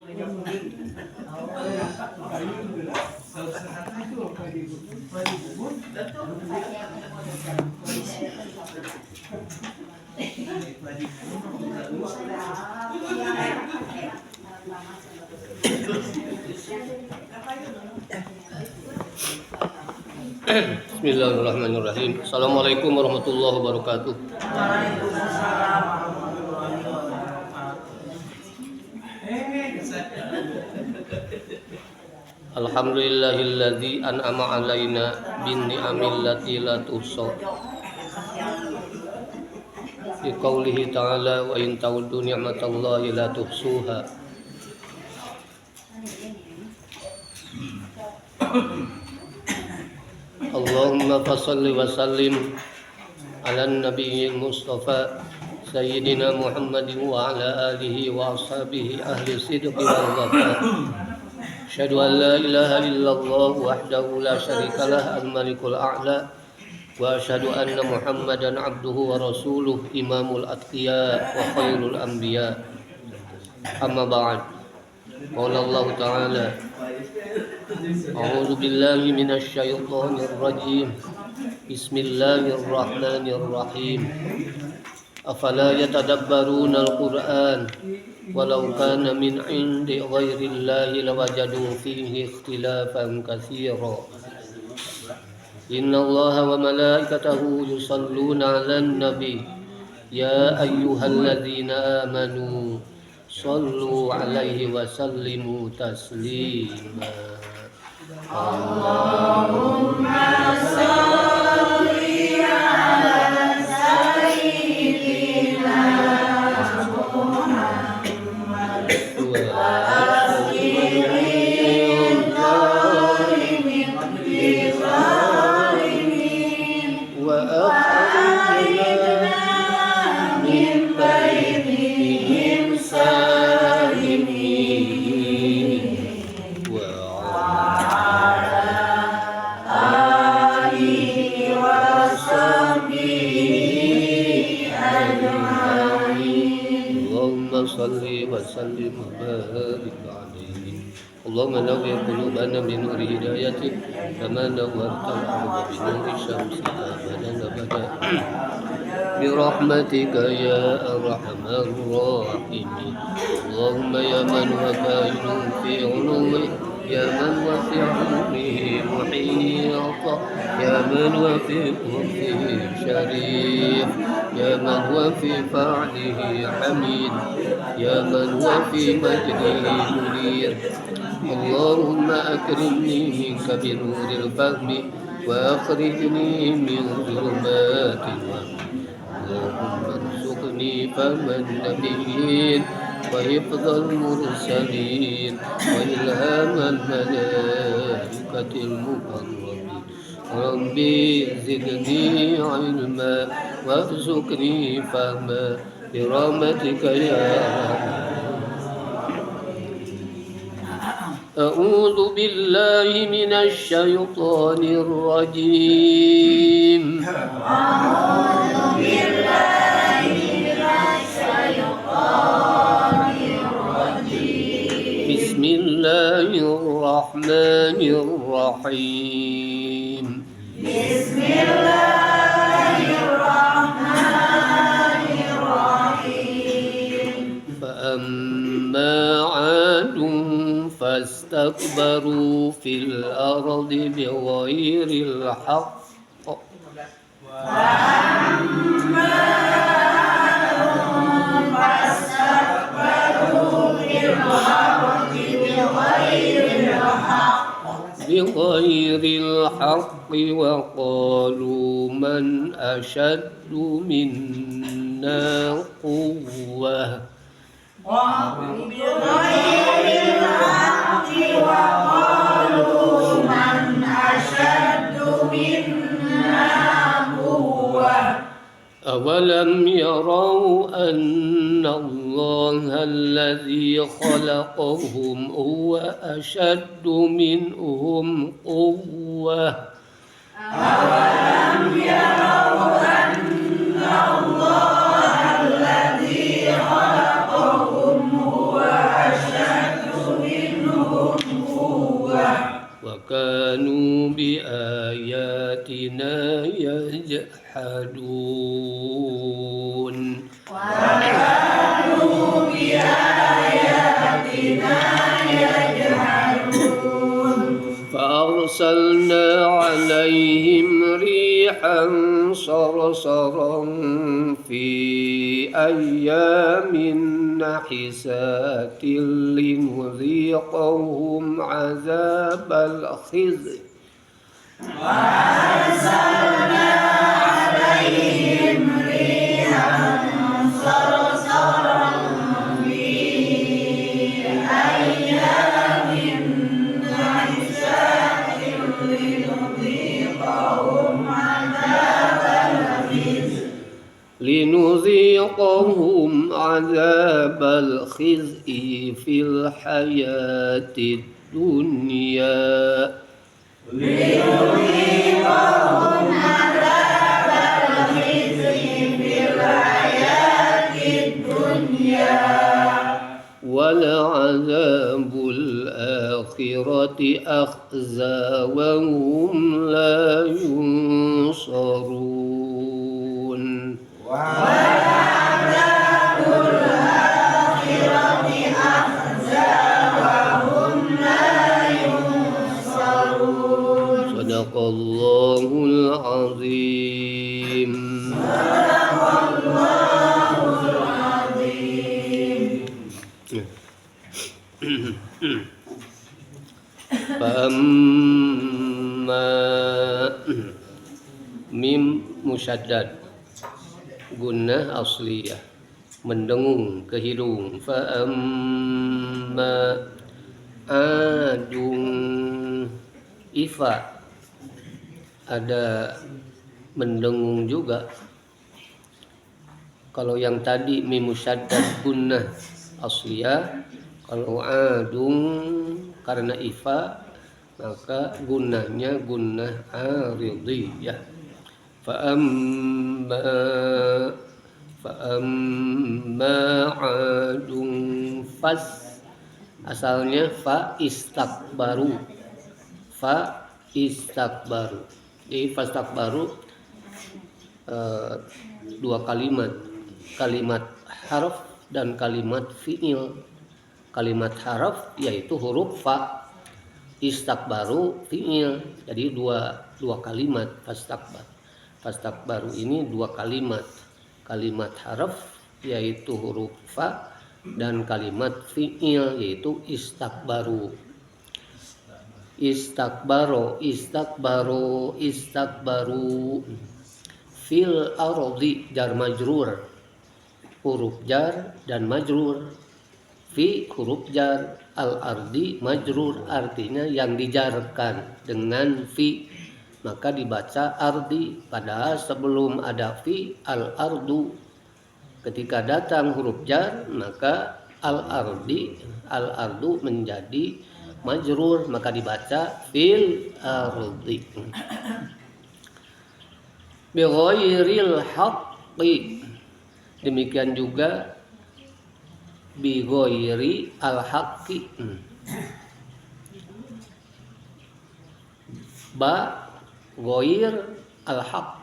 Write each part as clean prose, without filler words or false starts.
Bismillahirrahmanirrahim. Assalamualaikum warahmatullahi wabarakatuh. Waalaikumsalam warahmatullahi wabarakatuh. Alhamdulillahilladzi an'ama 'alaina bin ni'amil lati la tuhsa. Fi qoulihi ta'ala wa in ta'uddu ni'matallahi la tuhsuha. Allahumma fassalli wa sallim ala nabiyil mustafa sayyidina Muhammadin wa ala alihi wa ashabihi ahli sidqi wal wafa. Asyhadu an la ilaha illallah wahdahu la syarikalah al-malikul a'la wa asyhadu anna Muhammadan abduhu wa rasuluh imamul atqiya wa khairul anbiya. Amma ba'd. Qala Allah ta'ala A'udzu billahi minasy syaithanir rajim. Bismillahirrahmanirrahim. Afala yatadabbaruna al-Qur'an walau kana min 'indi ghairillahi lawajadu fihi ikhtilafan katsira. Innallaha wa malaikatahu yusholluna 'alan nabi ya ayyuhalladzina amanu shallu 'alaihi wa sallimu taslima. Allahumma sholli ala sayyidina Muhammad wa akhiril zalimin bi zalimin wa akhrijna min bainihim salimin wa salli wa sallim wa barik alaihi. Allahumma nawwir qulubana bi nuri hidayatik kama nawwarta al-ardha bi nuri syamsika abadan abada bi rahmatika ya arhamar rahimin. Allahumma ya man huwa kainun fi uluwi ya man huwa fi ilmihi muhita ya man huwa fi qurbihi syarif ya man huwa fi fa'lihi hamid ya man huwa fi majdihi munir. Allahumma akrimni minka bi nuril fahmi wa akhrijni min dhulumatil wahmi. Allahumma arzuqni fahman nabiyyin wa hifdzal mursalin wa ilhamal malaikatil muqarrabin. Rabbi zidni ilma warzuqni fahma birahmatika ya arhamar. A'udzu billahi minasy syaithanir rajim. A'udzu billahi minasy syaithanir rajim. Bismillahirrahmanirrahim. Bismillahirrahmanirrahim. Fa'amma 'adun fastakbaru fil ardi bighairil haqq bighairil haqqi wa qalu man ashaddu minna quwwah. بغير الحق وقالوا من أشد منا قوة. أولم يروا أن الله الذي خلقهم هو أشد منهم قوة. أولم يروا أن الله الذي خلقهم هو أشد يجحدون وكانوا بآياتنا يجحدون فأرسلنا عليهم ريحا صرصرا في أيام نحسات لنذيقهم عذاب الخزي وأرسلنا عليهم ريحا صرصرا في أيام نحسات لنذيقهم عذاب الخزي في الحياة الدنيا لنذيقهم عذاب الخزي في الحياة الدنيا ولعذاب الآخرة أخزى وهم لا ينصرون ولعذاب الآخرة أخزى وهم لا ينصرون صدق الله العظيم. صدق الله العظيم. Fa'amma mim musyaddad gunnah asliyah mendengung ke hidung. Fa'amma adung ifa ada mendengung juga. Kalau yang tadi mim musyaddad gunnah asliyah, kalau adung karena ifa maka gunnahnya gunnah aridiyah. Fa'amma adung fas asalnya fa istakbaru. Jadi fastakbaru dua kalimat harf dan kalimat fi'il. Kalimat harf yaitu huruf fa, istakbaru fi'il. Jadi dua kalimat fastakbaru ini dua kalimat. Kalimat harf yaitu huruf fa dan kalimat fi'il yaitu istakbaru. Istakbaru fil ardi jar majrur, huruf jar dan majrur. Fi huruf jar, al ardi majrur artinya yang dijarkan dengan fi, maka dibaca ardi. Padahal sebelum ada fi al ardu, ketika datang huruf jar maka al ardu menjadi majrur, maka dibaca fil ardi. Bi ghairil haqqi, demikian juga bi ghairi al haqqi. Ba ghair al haqq.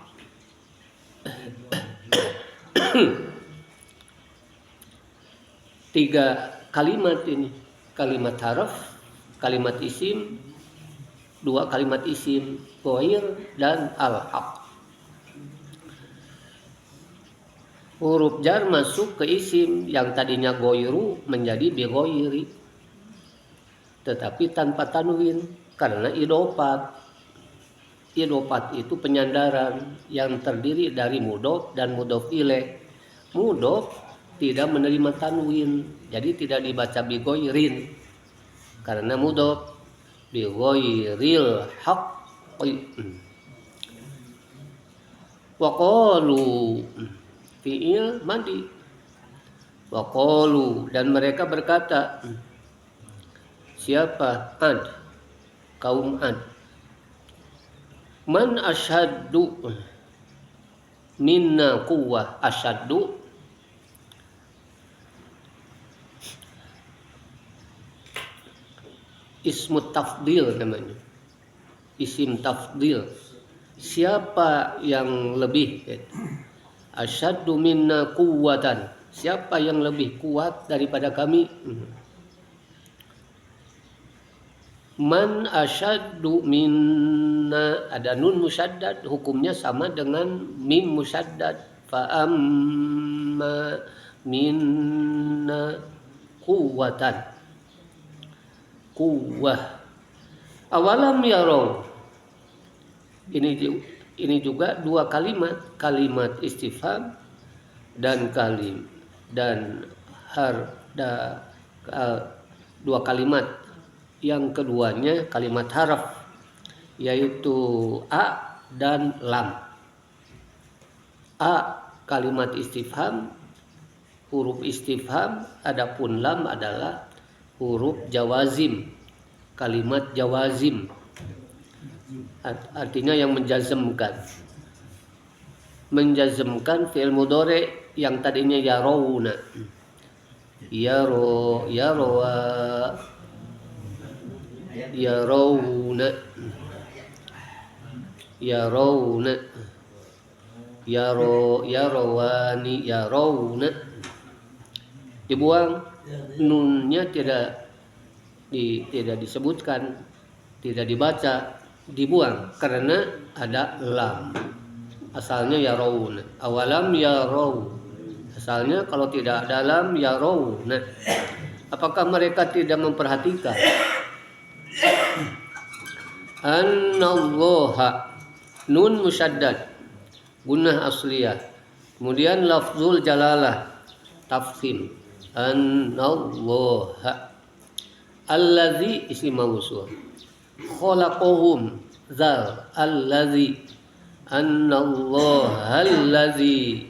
Tiga kalimat ini, kalimat harf, kalimat isim, dua kalimat isim, ghair dan al haqq. Huruf jar masuk ke isim yang tadinya ghairu menjadi bi ghairi, tetapi tanpa tanwin karena idofat. Idofat itu penyandaran yang terdiri dari mudhof dan mudhof ilaih. Mudhof tidak menerima tanwin, jadi tidak dibaca bi ghairin karena mudhof. Bi ghairil haqqi. Wa qalu fi'il madi. Wa qalu, dan mereka berkata. Siapa? Ad, kaum Ad. Man asyaddu minna quwwah. Asyaddu ismu tafdil namanya, isim tafdil. siapa yang lebih asyaddu minna quwwatan, siapa yang lebih kuat daripada kami. Man asyaddu minna, ada nun musyaddad, hukumnya sama dengan mim musyaddad. Fa amma minna quwwatan, quwwah. Awalam yarau, ini juga dua kalimat istifham dan dua kalimat. Yang keduanya kalimat haraf, yaitu a dan lam. A kalimat istifham, huruf istifham, adapun lam adalah huruf jawazim, kalimat jawazim, artinya yang menjazmkan fi'il mudhari yang tadinya yarawna, yarawna, yarawani, yarawna, dibuang nunnya, tidak disebutkan, tidak dibaca, dibuang karena ada lam. Asalnya yarawna, awalam yaraw, asalnya kalau tidak ada lam yarawna. Apakah mereka tidak memperhatikan? Annallaha, nun musyaddad, gunnah asliyah, kemudian lafzul jalalah, tafkhim, annallaha, allazi isim mausul, khalaqahum zal, allazi, annallaha allazi.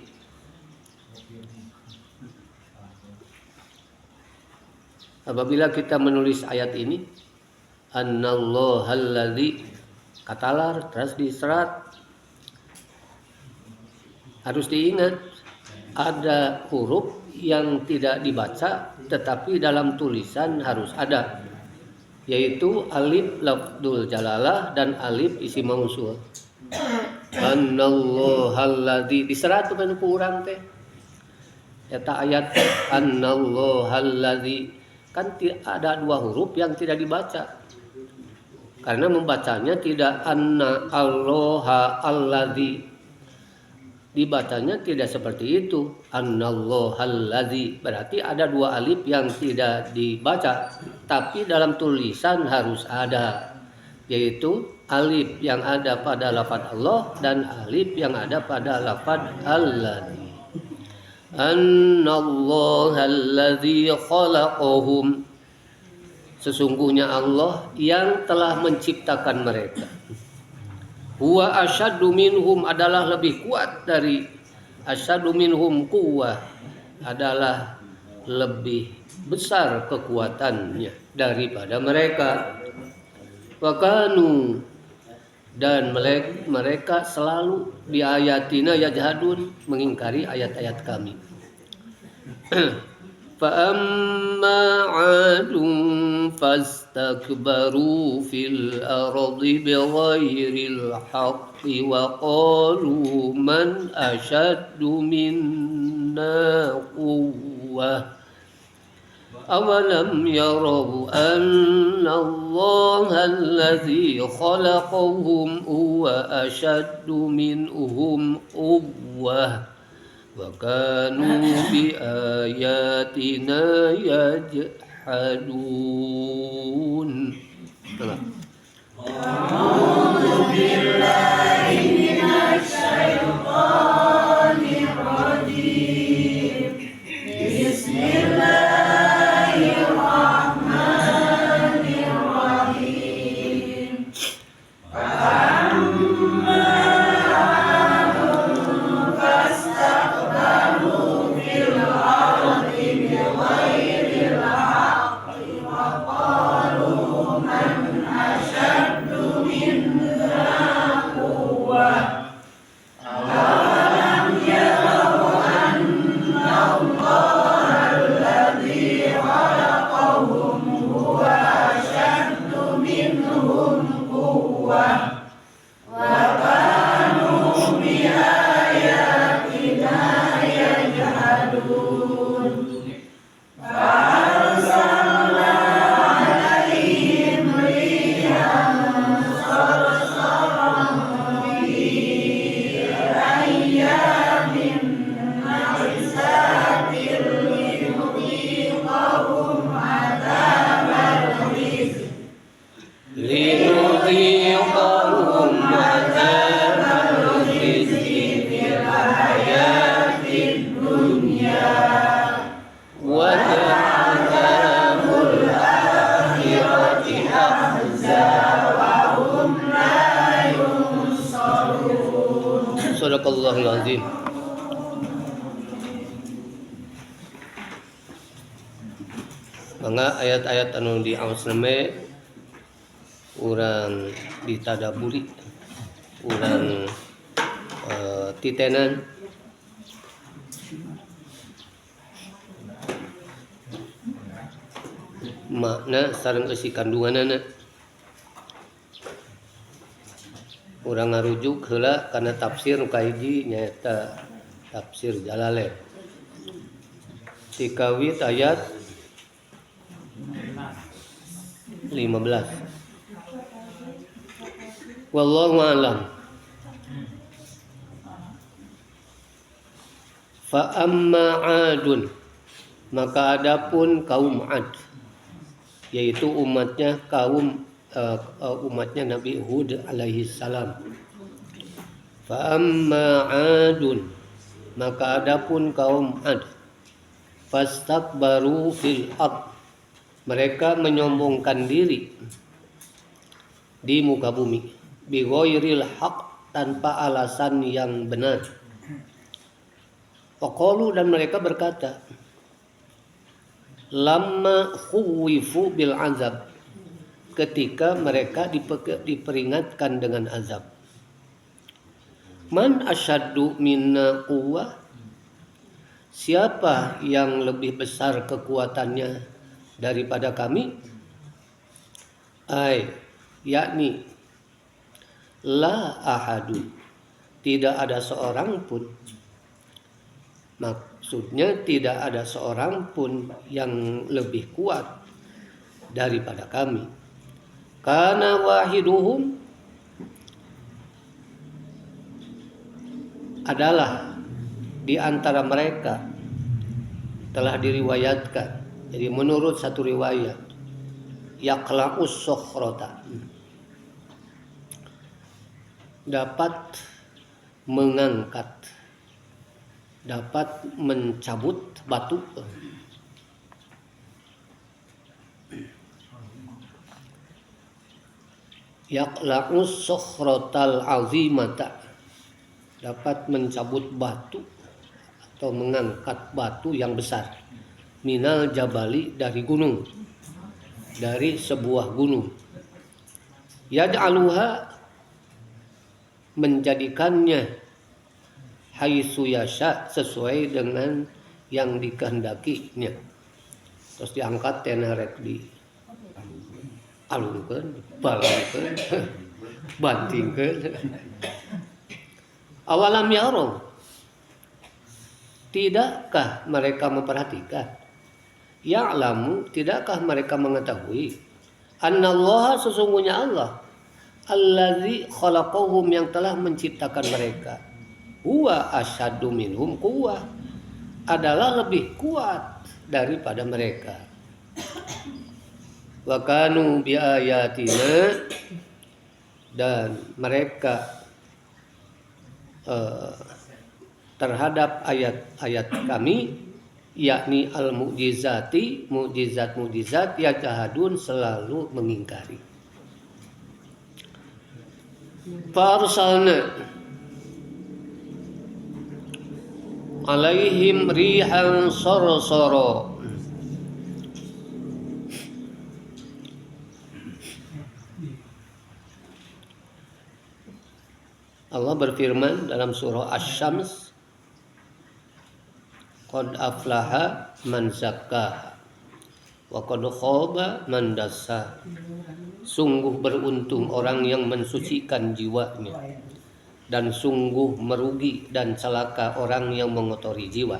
Apabila kita menulis ayat ini, annallaha allazi, katalar terus diserat, harus diingat ada huruf yang tidak dibaca tetapi dalam tulisan harus ada, yaitu alif lafdzul jalalah dan alif isim mausul. Annallaha allazi diserat kan kurang teh eta ayat annallaha allazi, kan ada dua huruf yang tidak dibaca karena membacanya tidak anna allaha allazi, dibacanya tidak seperti itu, annallaha allazi, berarti ada dua alif yang tidak dibaca tapi dalam tulisan harus ada, yaitu alif yang ada pada lafaz Allah dan alif yang ada pada lafaz allazi. Annallaha allazi khalaqahum, sesungguhnya Allah yang telah menciptakan mereka. Huwa asyaddu minhum, adalah lebih kuat dari, asyaddu minhum quwwah, adalah lebih besar kekuatannya daripada mereka. Wa kanu, dan mereka selalu bi ayatina yajhadun, mengingkari ayat-ayat kami. Fa amma 'adun fastakbaru fil ardi bighairil haqqi wa qalu man ashaddu minna quwwah. أولم يروا أن الله الذي خلقهم هو أشد منهم قوة وكانوا بآياتنا يجحدون. أعوذ بالله من الشيطان الرجيم. بسم الله Wa Sadaqallahul azim. Mangga ayat-ayat anu diaosna me urang ditadaburi, urang titenan makna sareng isi kandunganana. Urang ngarujuk heula kana tafsir nu kahiji nyaeta tafsir Jalalain. Tikawit ayat 15. Wallahu a'lam. Fa amma 'adun, maka adapun kaum 'Ad, yaitu umatnya umatnya Nabi Hud alaihi salam. Fa amma 'adun, maka adapun kaum 'Ad, fastakbaru fil ard, mereka menyombongkan diri di muka bumi, bi ghairil haq, tanpa alasan yang benar. Faqalu, dan mereka berkata, lamma khuwifu bil azab, ketika mereka diperingatkan dengan azab. Man asyaddu minna quwwah, siapa yang lebih besar kekuatannya daripada kami? Yakni la ahadun, tidak ada seorang pun. Maksudnya tidak ada seorang pun yang lebih kuat daripada kami. Kana wahiduhum, adalah di antara mereka, telah diriwayatkan. Jadi menurut satu riwayat, yaqla'us sukhrata, dapat mengangkat, dapat mencabut batu. Yaqla'us sukhratal azimata, dapat mencabut batu atau mengangkat batu yang besar. Minal jabali, dari gunung, dari sebuah gunung. Yaj'aluha, menjadikannya, haitsu yasha, sesuai dengan yang dikehendakinya. Terus diangkat tenarek di alungkeun, balangkeun, bantingkeun. Awalam yaraw, tidakkah mereka memperhatikan? Ya'lamu, tidakkah mereka mengetahui? Annallaha, sesungguhnya Allah, allazi khalaqahum, yang telah menciptakan mereka, huwa asyaddu minhum quwwah, adalah lebih kuat daripada mereka. Wa kanu bi ayatina, dan mereka terhadap ayat-ayat kami, yakni al-mu'jizati, mukjizat-mukjizat, yajhadun, selalu mengingkari. Farsalna alaihim rihan sarsara, Allah berfirman dalam surah Asy-Syams, qad aflaha man zakkaha wa qad khaba man dassaha, sungguh beruntung orang yang mensucikan jiwanya, dan sungguh merugi dan celaka orang yang mengotori jiwa.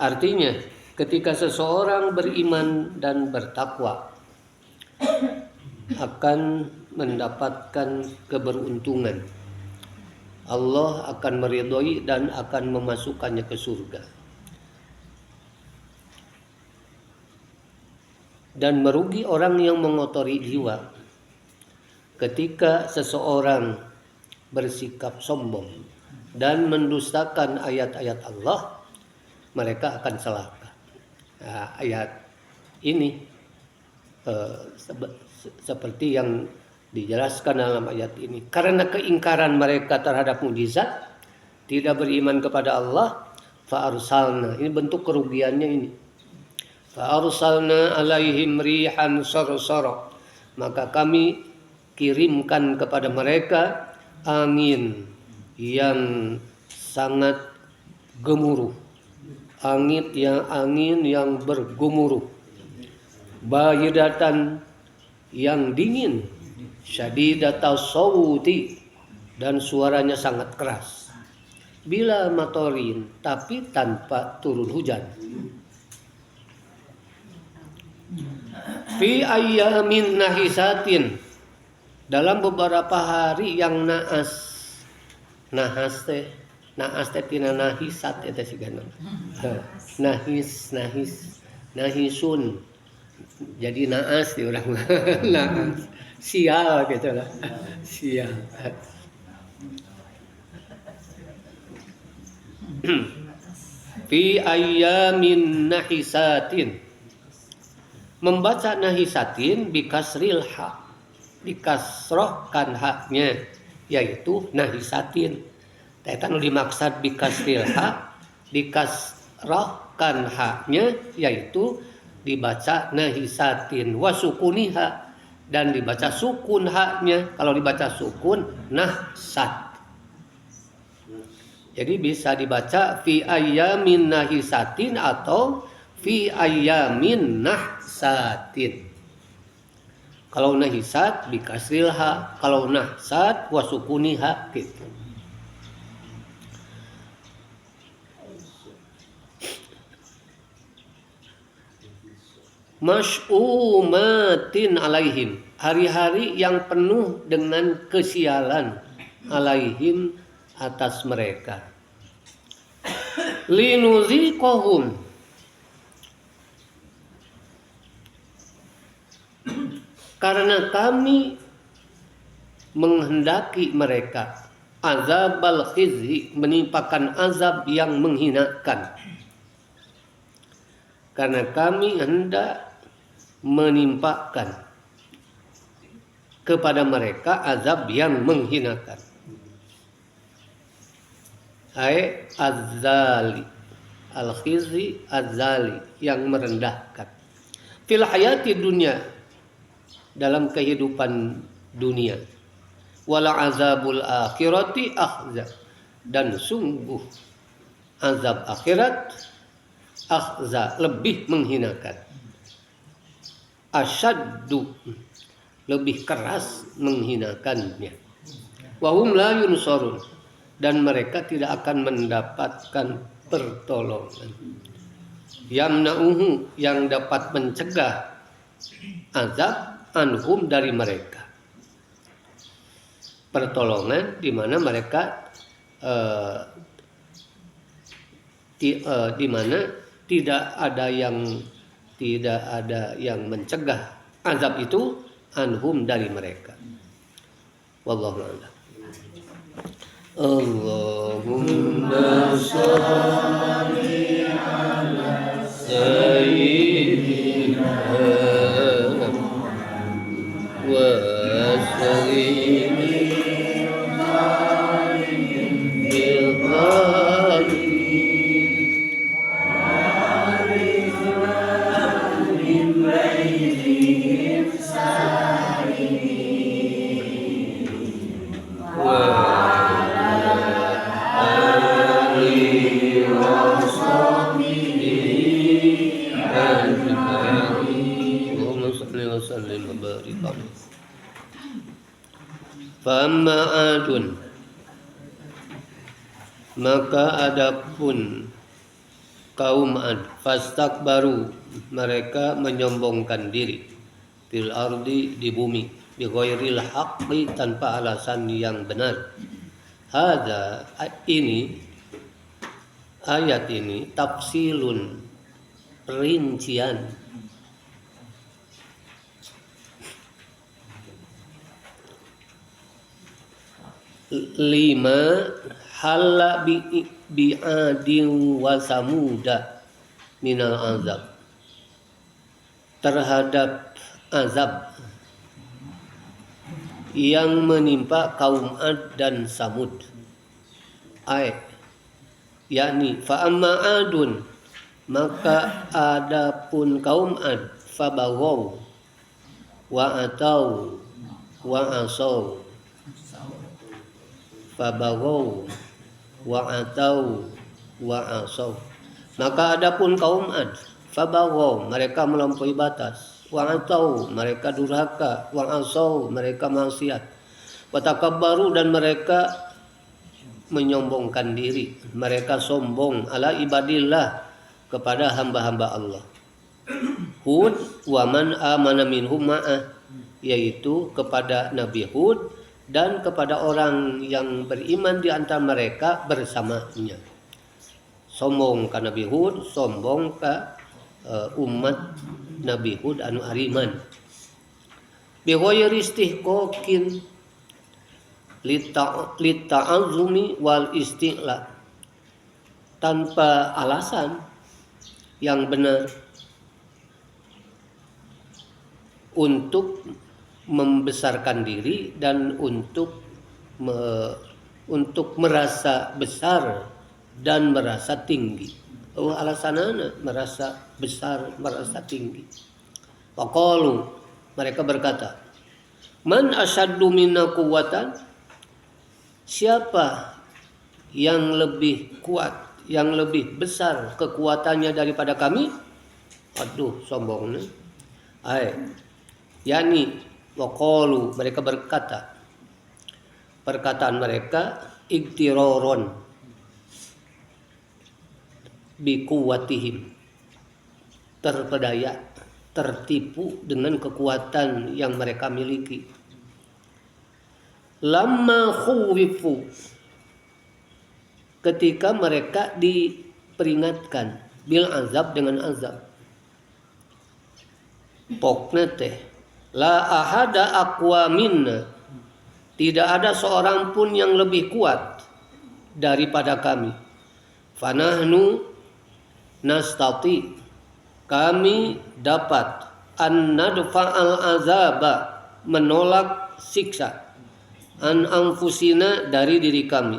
Artinya, ketika seseorang beriman dan bertakwa, akan mendapatkan keberuntungan. Allah akan meridhoi dan akan memasukkannya ke surga. Dan merugi orang yang mengotori jiwa, ketika seseorang bersikap sombong dan mendustakan ayat-ayat Allah, mereka akan celaka. Ayat ini seperti yang Dijelaskan dalam ayat ini. Karena keingkaran mereka terhadap mukjizat, tidak beriman kepada Allah, fa'arsalna. Ini bentuk kerugiannya ini. Fa'arsalna alaihim rihan sarsara. Maka kami kirimkan kepada mereka angin yang sangat gemuruh. Angin yang bergemuruh. Bayidatan yang dingin. Syadidatas sawti, dan suaranya sangat keras. Bila matorin, tapi tanpa turun hujan. Fi ayyamin nahisatin, dalam beberapa hari yang naas. Naas teh tina nahisat eta sigana. Nahisun. Jadi naas di orang naas. Sial gitu lah. Sial. Fi ayyamin nahisatin. Membaca nahisatin bikasril ha, dikasrohkan haknya, yaitu nahisatin. Taitan dimaksud bikasril ha, dikasrohkan haknya, yaitu dibaca nahisatin wasukuniha, dan dibaca sukun haknya. Kalau dibaca sukun nahsat. Jadi bisa dibaca fi ayyamin nahisatin atau fi ayyamin nahsatin. Kalau nahisat bikasril ha, kalau nahsat wasukuniha gitu. Masy'umatin alaihim, hari-hari yang penuh dengan kesialan, alaihim atas mereka. Linuziqahum, karena kami menghendaki mereka, azabal khizi, menimpakan azab yang menghinakan. Karena kami hendak menimpakan kepada mereka azab yang menghinakan. Ai azzali, al-khizi azzali, yang merendahkan. Fil hayati dunia, dalam kehidupan dunia. Wala azabul akhirati akhza, dan sungguh azab akhirat akhza, lebih menghinakan. Asyaddu, lebih keras menghinakannya. Wahum la yunsarun, dan mereka tidak akan mendapatkan pertolongan. Yamna'uhu, yang dapat mencegah azab, anhum, dari mereka. Pertolongan di mana mereka di mana tidak ada yang mencegah azab itu, anhum, dari mereka. Wallahu a'lam. Allahumma shalli ala sayyidina wa sallim Fa'amma adun, maka adapun kaum Ad, fastakbaru, mereka menyombongkan diri, fil ardi, di bumi, bi ghairil haqqi, tanpa alasan yang benar. Hadza, ini ayat ini tafsilun, rincian, lima halla bi'adin wa samuda minal azab, terhadap azab yang menimpa kaum Ad dan Samud. Yakni fa amma Adun, maka adapun kaum Ad, fabaghaw wa atau wa asaw, fabaghaw wa atau wa asaw. Maka adapun kaum Ad, fabaghaw, mereka melampaui batas, wa atau, mereka durhaka, wa asaw, mereka maksiat, wa takabbaru, dan mereka menyombongkan diri, mereka sombong, ala ibadillah, kepada hamba-hamba Allah. Hud wa man amana minhum ma'ah, yaitu kepada Nabi Hud dan kepada orang yang beriman di antara mereka bersamanya. Sombong ke Nabi Hud, sombong ke umat Nabi Hud anu ariman. Bi ghairi istihqaqin lita'azumi wal isti'la, tanpa alasan yang benar untuk membesarkan diri dan untuk merasa besar dan merasa tinggi. Alasanana merasa besar, merasa tinggi. Faqalu, mereka berkata, man asyaddu minna quwwatan, siapa yang lebih kuat, yang lebih besar kekuatannya daripada kami? Aduh, sombongnya. Yani waqalu, mereka berkata, perkataan mereka igtiroron bi quwwatihim, terpedaya, tertipu dengan kekuatan yang mereka miliki. Lamma khuwifu, ketika mereka diperingatkan, bil azab, dengan azab. Pokna teh la ahada aqwa minna, tidak ada seorang pun yang lebih kuat daripada kami. Fanahnu nastati, kami dapat an nadfa'al azaba, menolak siksa, an anfusina, dari diri kami,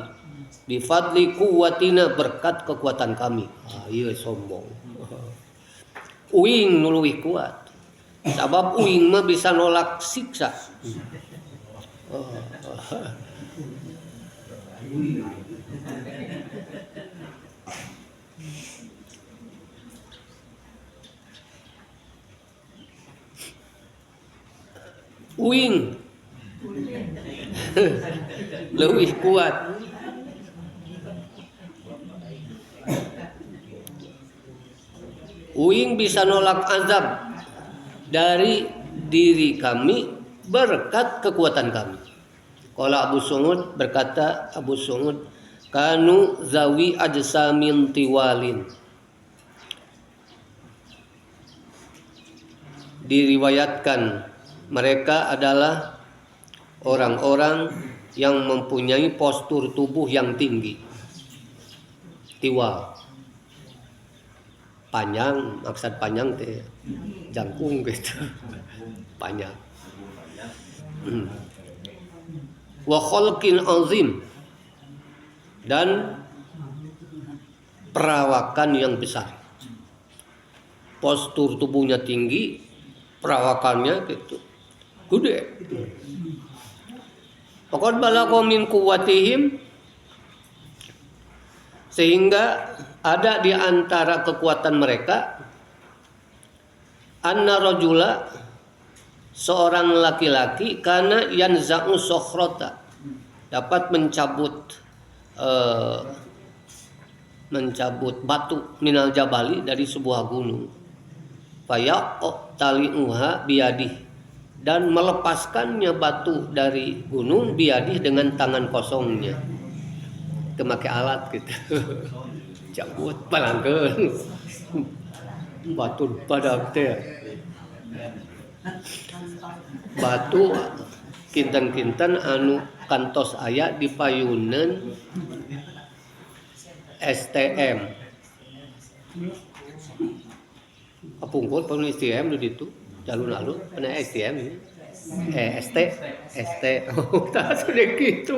bifadli kuwatina, berkat kekuatan kami. Iya sombong. Uing nuluwih kuat, sabab uing mah bisa nolak siksa. Uing lebih kuat. Uing bisa nolak azab dari diri kami berkat kekuatan kami. Kalau Abu Sungud berkata, Abu Sungud, kanu zawi ajsamin tiwalin. Diriwayatkan mereka adalah orang-orang yang mempunyai postur tubuh yang tinggi. Tiwal, panjang, maksud panjang teh jangkung gitu. Panjang. Wa khalqin azim, dan perawakan yang besar. Postur tubuhnya tinggi, perawakannya gitu gede. Pokoknya balagha min quwwatihim, sehingga ada di antara kekuatan mereka, anna rajula, seorang laki-laki, kana yanza'u sokhrota, dapat mencabut batu minal jabali, dari sebuah gunung. Fayaqtali'uha biyadih, dan melepaskannya batu dari gunung, biyadih, dengan tangan kosongnya. Kemake alat gitu. Cabut palangkeun. Batu pada teh. Batu kinten-kinten anu kantos aya di payuneun STM. Kapungkur pun STM di ditu, jalur-jalur pernah STM ini. ST ST tak segitu.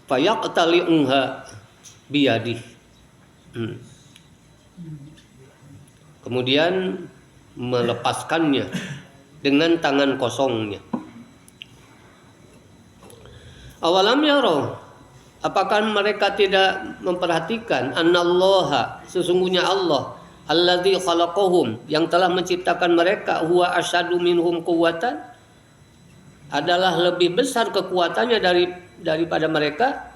Fayaqtali'uha biyadi. Kemudian melepaskannya dengan tangan kosongnya. Awalam yaro, apakah mereka tidak memperhatikan annallaha, sesungguhnya Allah alladzi khalaqahum, yang telah menciptakan mereka, huwa asyadu minhum quwwatan, adalah lebih besar kekuatannya daripada mereka.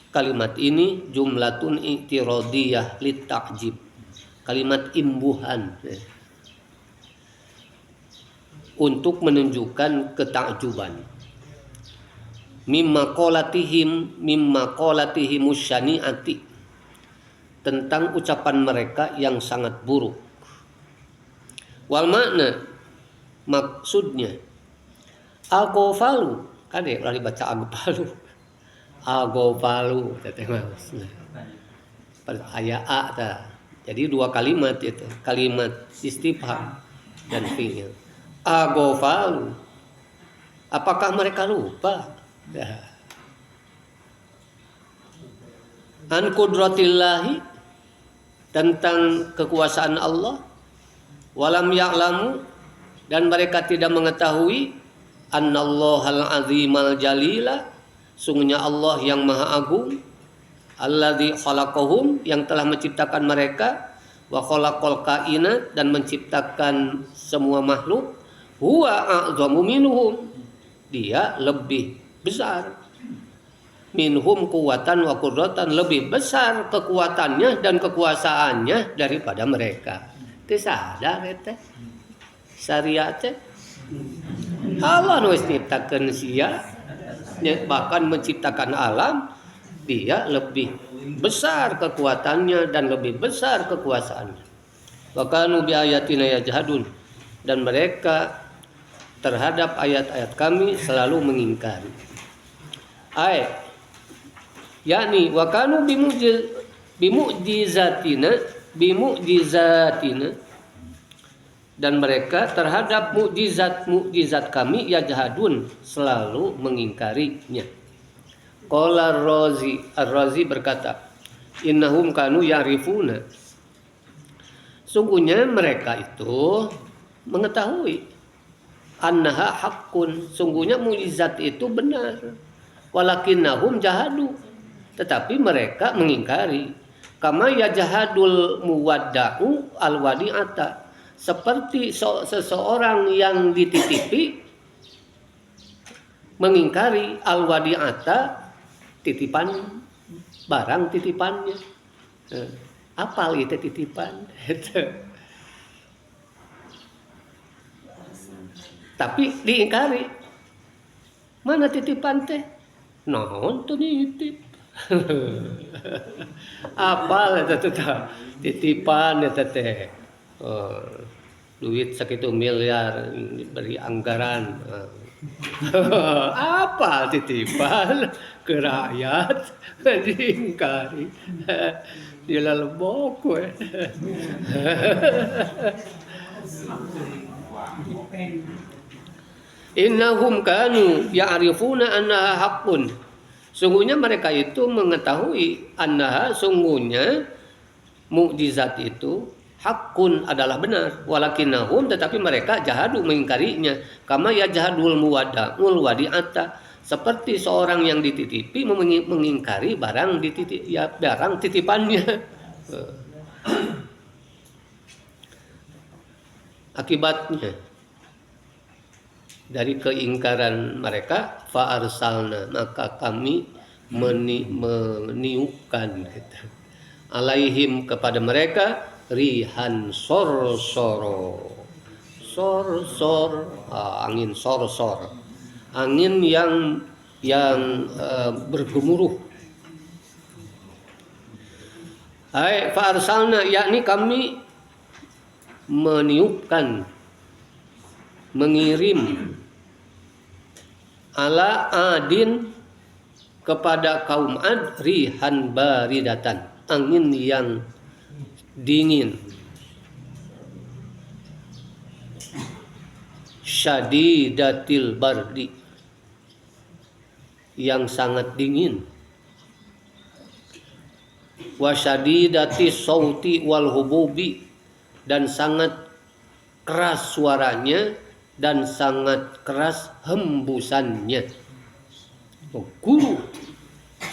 Kalimat ini jumlatun i'tiradiyah litakjib, kalimat imbuhan untuk menunjukkan ketakjuban. Mimma qalatihim syani'ati, tentang ucapan mereka yang sangat buruk. Wal makna, maksudnya agofalu, kan ya lari baca agofalu, teteh mas. Aya a ta. Jadi dua kalimat itu, kalimat istifham dan fi'il. Agofalu, apakah mereka lupa? An qudratillahi, tentang kekuasaan Allah. Walam ya'lamu, dan mereka tidak mengetahui annallahal azimal jalila, sungguhnya Allah yang maha agung, alladzi khalaqahum, yang telah menciptakan mereka, wa khalaqal kainat, dan menciptakan semua makhluk, huwa a'zamu minhum, dia lebih besar, minhum kuwatan wa qudratan, lebih besar kekuatannya dan kekuasaannya daripada mereka. Teu sadar eta syariat teh Allah nu menciptakeun sia, bahkan menciptakan alam, dia lebih besar kekuatannya dan lebih besar kekuasaannya. Wa kanu bi ayatina yajhadun, dan mereka terhadap ayat-ayat kami selalu mengingkari. Yakni wa kanu bimu'jizatina, dan mereka terhadap mukjizat kami yajhadun, selalu mengingkarinya. Qala Ar-Razi berkata, innahum kanu ya'rifuna, sungguhnya mereka itu mengetahui, annaha haqqun, sungguhnya mukjizat itu benar, walakinnahum jahadu, tetapi mereka mengingkari. Kama yajhadul muwadda'u alwadi'ata, seperti seseorang yang dititipi mengingkari alwadi'ata, titipan, barang titipannya. Apal itu titipan. Tapi diingkari. Mana titipan teh? Naon tuh nitip? Apal eta teh titipan eta teh. Duit sakitu miliar diberi anggaran. Apa titipan ke rakyat diingkari. Dia lalebok we. Innahum kanu ya'rifuna annaha haqqun, sungguhnya mereka itu mengetahui, annaha, sungguhnya mukjizat itu, haqqun, adalah benar, walakinnahum, tetapi mereka jahadu, mengingkarinya. Kama yajhadul muwadda'ul wadi'ata, seperti seorang yang dititipi mengingkari barang barang titipannya. Akibatnya dari keingkaran mereka, fa arsalna, maka kami meniupkan alaihim, kepada mereka, rihan sorsoro, angin sorsor, angin yang bergemuruh. Fa arsalna, yakni kami meniupkan, mengirim, ala adin, kepada kaum Ad, rihan baridatan, angin yang dingin. syadidatil bardi, yang sangat dingin, wa syadidati sauti wal hububi, dan sangat keras suaranya dan sangat keras hembusannya. Guru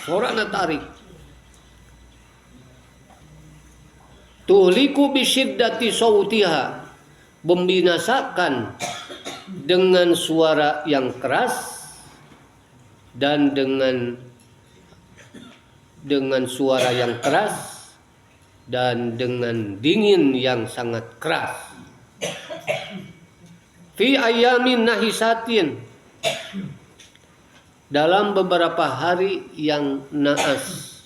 suaranya tarik. Tuliku bisyiddati sautiha, membinasakan dengan suara yang keras dan dengan suara yang keras dan dengan dingin yang sangat keras. Fi ayamin nahisatin, dalam beberapa hari yang naas.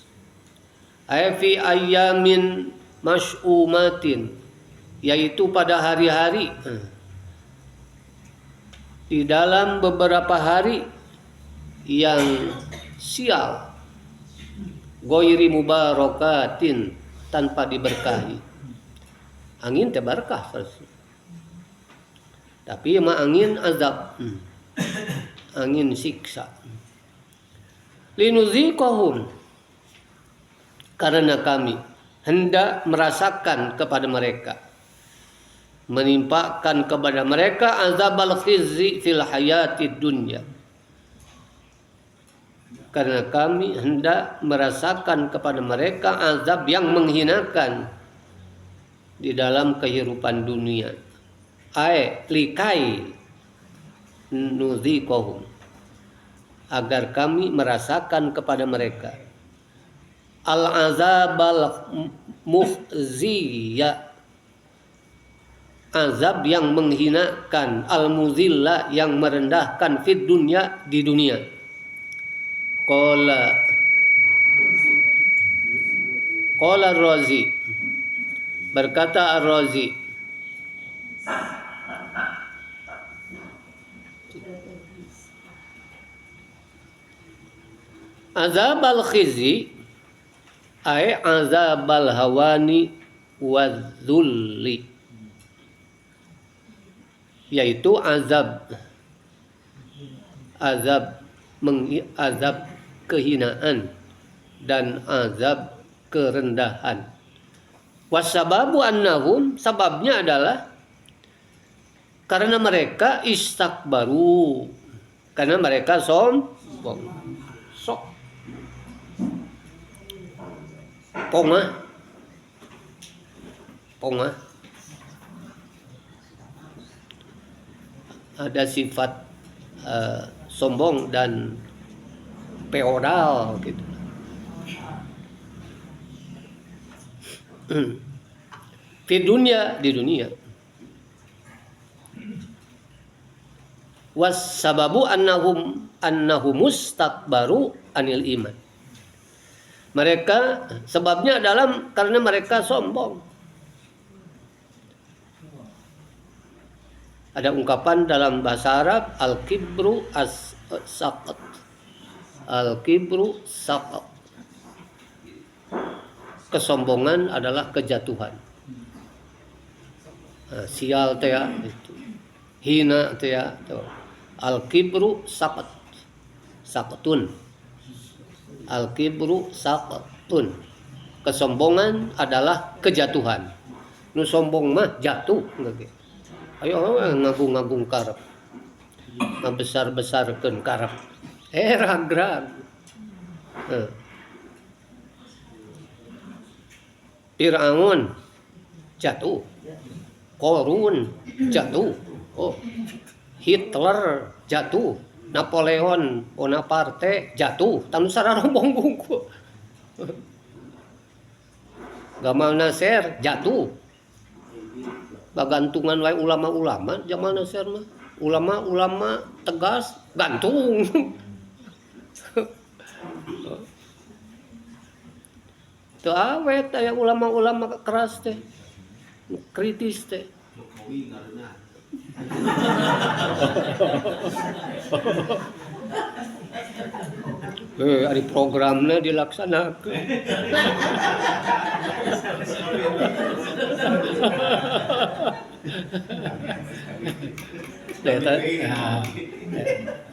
Fi ayamin mas'umatin, yaitu pada hari-hari, di dalam beberapa hari yang sial, ghairi mubarakatin, tanpa diberkahi. Angin teh berkah, tapi mah angin azab, angin siksa. Linuziqahum, karena kami hendak merasakan kepada mereka, menimpakan kepada mereka azabal khizi fil hayatid dunya, karena kami hendak merasakan kepada mereka azab yang menghinakan di dalam kehidupan dunia. Likai nuziqahum, agar kami merasakan kepada mereka al-azabal muhziya, azab yang menghinakan, al-muzilla, yang merendahkan, fid dunya, di dunia. Qala Ar-Razi, berkata Ar-Razi, azabal khizi ay azabal hawani wadzulli, yaitu azab kehinaan dan azab kerendahan. Wasababu annahum, sababnya adalah karena mereka istakbaru, karena mereka sombong, pongah. Ada sifat sombong dan feodal gitu. Di dunia. Was sababu annahum mustakbaru anil iman. Mereka, sebabnya adalah karena mereka sombong. Ada ungkapan dalam bahasa Arab, al-kibru as-saqat. Al-kibru saqat. Kesombongan adalah kejatuhan. Sial teh itu. Hina teh itu. Al-kibru saqat. Saqatun. Al-kibru saqatun. Kesombongan adalah kejatuhan. Nu sombong mah jatuh. Ayo ngagung-ngagung karep. Ngabesar-besarkeun karep. Ragrag. Fir'aun jatuh. Korun jatuh. Hitler jatuh. Napoleon Bonaparte jatuh. Tanu sararobong bungku. Gamal Nasir jatuh. Bagantungan wae ulama-ulama zaman Nasir mah. Ulama-ulama tegas gantung. Teu awet aya ulama-ulama keras teh. Kritis teh. Ari programna dilaksanakeun.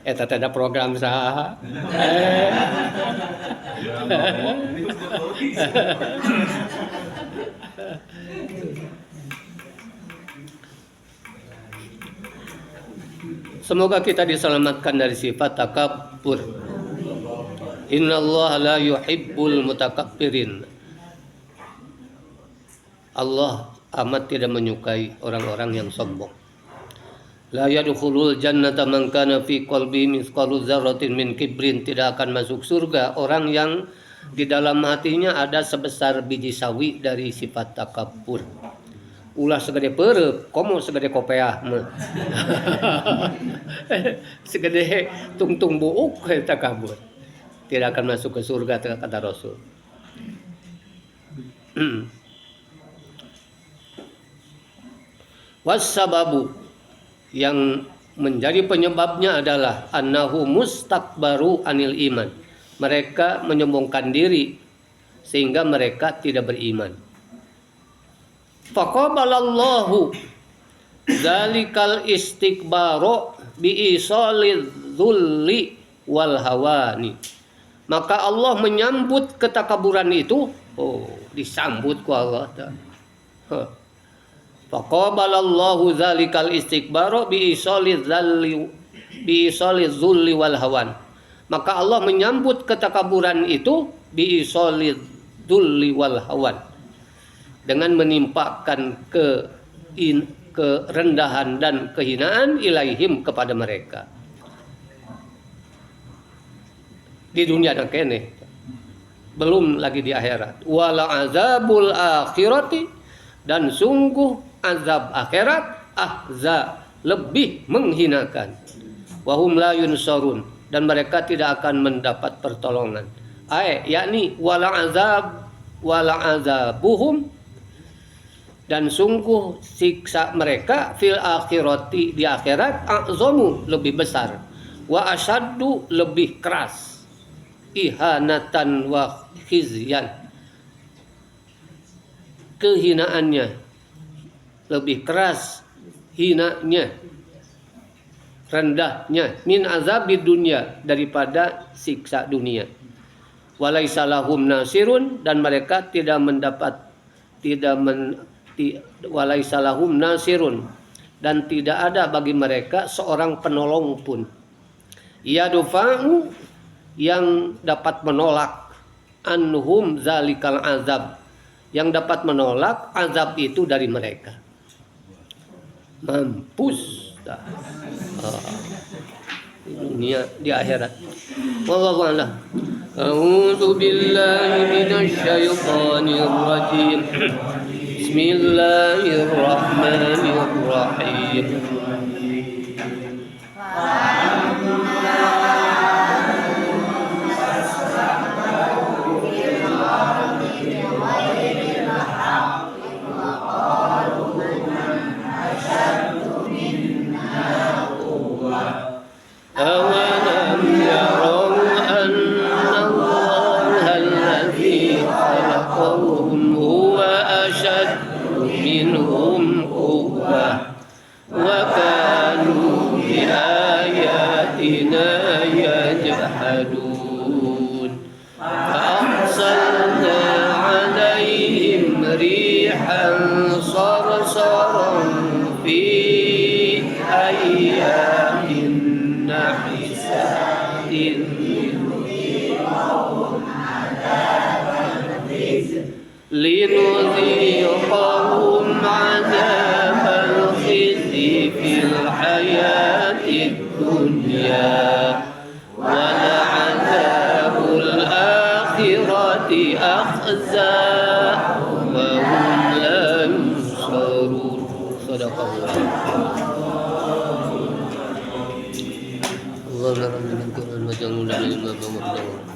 Eta ada program saha. Semoga kita diselamatkan dari sifat takabur. Innallaha la yuhibbul mutakabbirin. Allah amat tidak menyukai orang-orang yang sombong. La yadkhulul jannata man kana fi qalbi mithqalu dzarratin min kibrin. Tidak akan masuk surga orang yang di dalam hatinya ada sebesar biji sawi dari sifat takabur. Ulah segede peureup, komo segede kopeah mah. Segede tungtung buuk takabur. Tidak akan masuk ke surga kata Rasul. Wassababu yang menjadi penyebabnya adalah annahu mustakbaru anil iman. Mereka menyombongkan diri sehingga mereka tidak beriman. Faqabalallahu zalikal istikbaru bi isalil dzulli wal hawani. Maka Allah menyambut ketakaburan itu. Disambut ku Allah. Faqabalallahu zalikal istikbaru bi isalil dzulli wal hawan. Maka Allah menyambut ketakaburan itu bi isalil dzulli wal hawan, dengan menimpakan kerendahan dan kehinaan ilaihim kepada mereka di dunia dan kene, belum lagi di akhirat. Wala azabul akhirati, dan sungguh azab akhirat lebih menghinakan. Wahum la yunsarun, dan mereka tidak akan mendapat pertolongan. Yakni wala azabuhum, dan sungguh siksa mereka fil akhirati, di akhirat, a'zamu, lebih besar, wa asyaddu, lebih keras, ihanatan wa khizyan, kehinaannya lebih keras, hinanya, rendahnya, min azabid dunya, daripada siksa dunia. Walaisa lahum nasirun, dan mereka walaisa lahum nasirun, dan tidak ada bagi mereka seorang penolong pun. Yadufa'u, yang dapat menolak, anhum zalikal azab, yang dapat menolak azab itu dari mereka. Mampus dah. Di dunia, di akhirat. Wallahu a'lam. A'udzu billahi minasy syaithanir rajim. Bismillahirrahmanirrahim. أولم يروا أن الله الذي خلقهم هو أشد منهم قوة وكانوا بآياتنا يجحدون فأرسلنا عليهم ريحا صرصرا في أيام نحسات لنذيقهم عذاب الخزي في الحياة الدنيا ولعذاب الآخرة أخزى وهم لا ينصرون. صدق الله.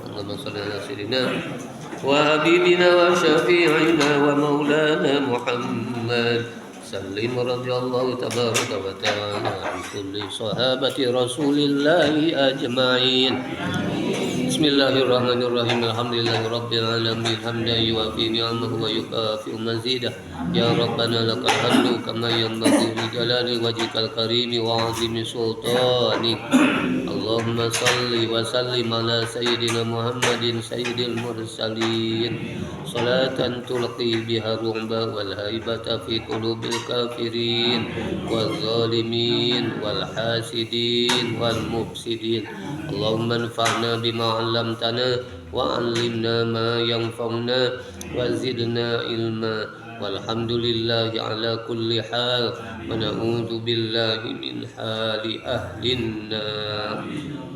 اللهم صل على سيدنا وحبيبنا وشفيعنا ومولانا محمد سلم رضي الله تبارك وتعالى عن كل صحابة رسول الله أجمعين. Bismillahirrahmanirrahim. Alhamdulillahirabbil alamin. Hamdan yuwafi ni'amahu wa yukafi'u mazidah. Ya Rabbana lakal hamdu kama yanbaghi li jalali wajhikal karimi wa 'azimi sultanik. Allahumma salli wa sallim ala sayyidina Muhammadin sayyidil mursalin. Salatan tulqi biha ru'ba wal haibata fi qulubil kafirin wal zalimin wal hasidin wal mufsidin. Allahumma anfa'na bima 'allamtana wa 'allimna ma yanfa'una wa zidna ilma. Walhamdulillahi ala kulli hal wa na'udzu billahi min hali ahlin nar.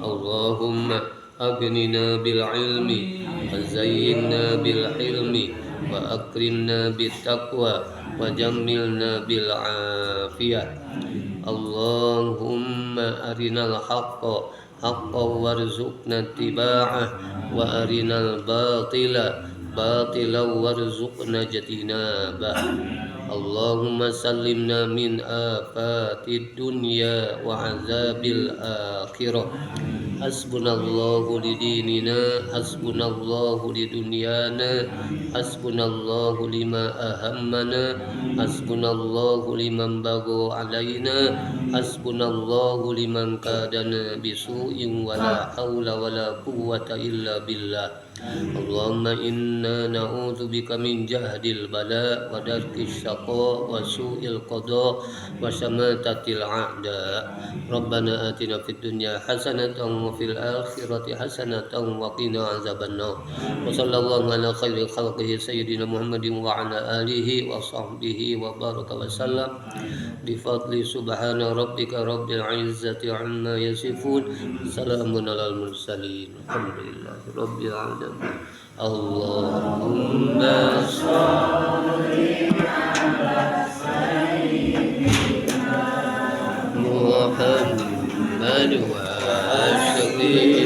Allahumma aghnina bil ilmi wa zayyinna bil hilmi wa akrimna bit taqwa wa jammilna bil afiyah. Allahumma arinal haqqa haqqan warzuqna ittiba'ah wa arinal batila batilan warzuqna ijtinabah. Allahumma sallimna min afatid dunya wa azabil akhirah. Hasbunallahu li dinina, hasbunallahu li dunyana, hasbunallahu lima ahammana, hasbunallahu liman bagha alaina, hasbunallahu liman kadana bisu'in wa la hawla wa la quwwata illa billah. Allahumma inna na'udzu bika min jahdil bala wa darkis syaqa wa su'il qada wa syamatatil a'da. Rabbana atina fid dunya hasanatan wa fil akhirati hasanatan wa qina azabannar. Wa sallallahu ala khairil khalqihi sayyidina Muhammadin wa ala alihi wa sahbihi wa baraka wa sallam. Bi fadli subhana rabbika rabbil izzati amma yasifun. Salamun alal mursalin. Alhamdulillahi rabbil alamin. Allahumma shalli ala sayyidina Muhammad wa sallim.